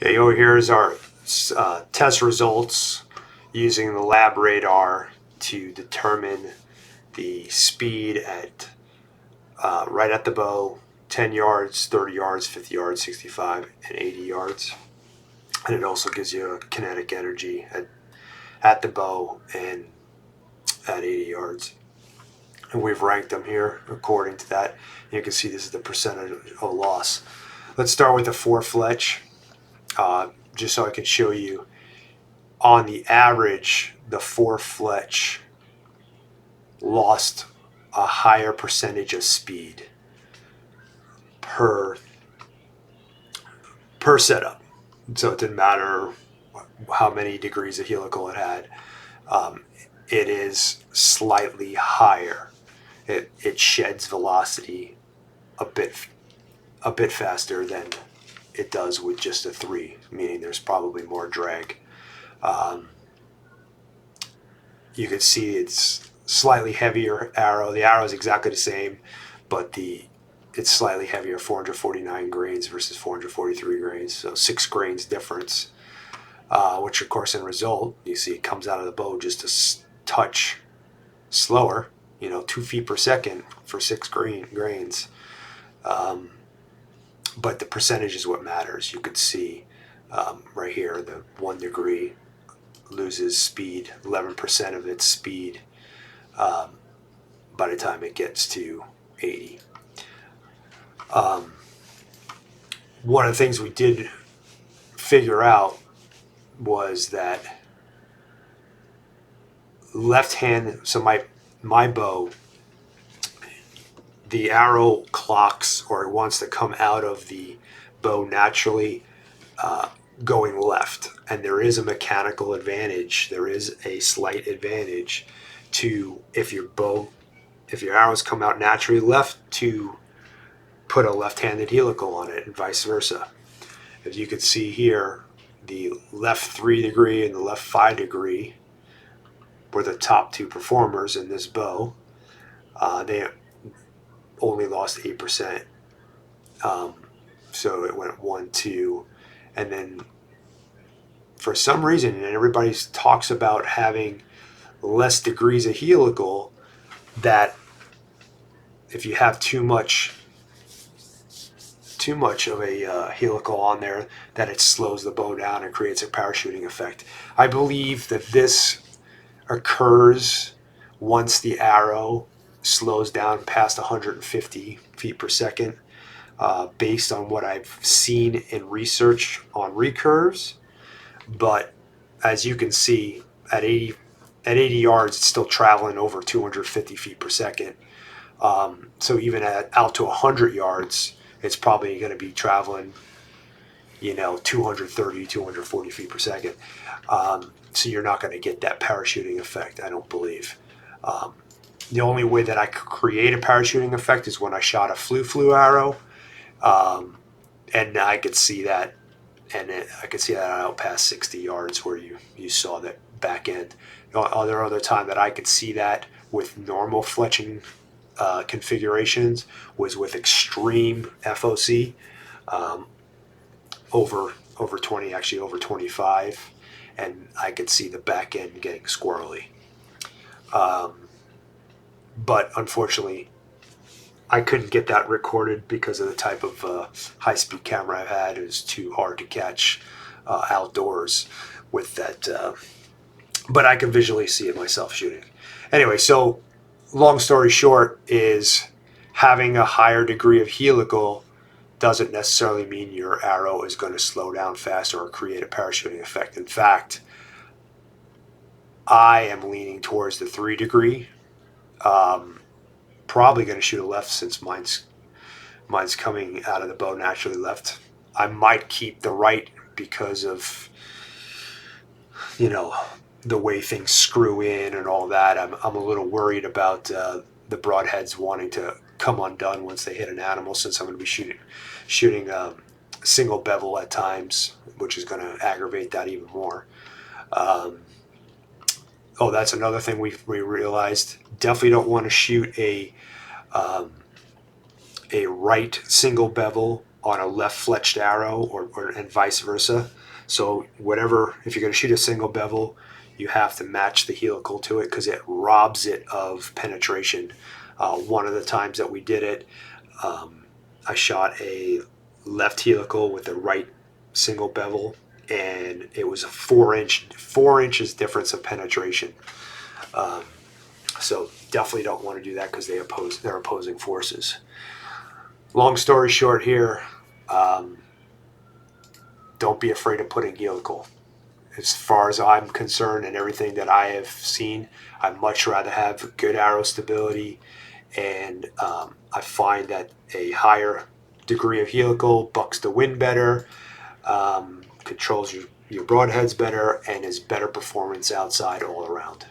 Okay, over here is our test results using the lab radar to determine the speed at right at the bow, 10 yards, 30 yards, 50 yards, 65, and 80 yards. And it also gives you a kinetic energy at the bow and at 80 yards. And we've ranked them here according to that. You can see this is the percentage of loss. Let's start with the 4 fletch, just so I can show you. On the average, the 4 fletch lost a higher percentage of speed per setup. So it didn't matter how many degrees of helical it had. It is slightly higher. It sheds velocity a bit faster than it does with just a 3, meaning there's probably more drag. You can see it's slightly heavier arrow. The arrow is exactly the same, but it's slightly heavier, 449 grains versus 443 grains, so 6 grains difference, which of course in result, you see it comes out of the bow just a touch slower, 2 feet per second for 6 grains. But the percentage is what matters. You could see right here, the 1 degree loses speed, 11% of its speed by the time it gets to 80. One of the things we did figure out was that left hand, so my bow, the arrow clocks, or it wants to come out of the bow naturally going left, and there is a mechanical advantage. There is a slight advantage to if your arrows come out naturally left, to put a left-handed helical on it, and vice versa. As you can see here, the left 3 degree and the left 5 degree were the top 2 performers in this bow. They only lost 8%. So it went 1, 2, and then for some reason, and everybody talks about having less degrees of helical, that if you have too much of a helical on there, that it slows the bow down and creates a parachuting effect. I believe that this occurs once the arrow slows down past 150 feet per second, based on what I've seen in research on recurves. But as you can see, at 80 yards, it's still traveling over 250 feet per second. So even out to 100 yards, it's probably going to be traveling, 230, 240 feet per second. So you're not going to get that parachuting effect, I don't believe. The only way that I could create a parachuting effect is when I shot a flu arrow, and I could see that, and I could see that out past 60 yards where you saw that back end. The other time that I could see that with normal fletching configurations was with extreme FOC, over 20, actually over 25, and I could see the back end getting squirrely. But unfortunately, I couldn't get that recorded because of the type of high-speed camera I had. It was too hard to catch outdoors with that, but I could visually see it myself shooting. Anyway, so long story short is having a higher degree of helical doesn't necessarily mean your arrow is going to slow down faster or create a parachuting effect. In fact, I am leaning towards the 3 degree. Probably going to shoot a left since mine's coming out of the bow naturally left. I might keep the right because of the way things screw in and all that. I'm a little worried about the broadheads wanting to come undone once they hit an animal, since I'm going to be shooting single bevel at times, which is going to aggravate that even more. That's another thing we realized. Definitely don't want to shoot a right single bevel on a left fletched arrow, and vice versa. So whatever, if you're going to shoot a single bevel, you have to match the helical to it because it robs it of penetration. One of the times that we did it, I shot a left helical with a right single bevel, and it was a 4 inches difference of penetration. So definitely don't want to do that because they're opposing forces. Long story short here, don't be afraid of putting helical. As far as I'm concerned and everything that I have seen, I'd much rather have good arrow stability, and I find that a higher degree of helical bucks the wind better, controls your broadheads better, and is better performance outside all around.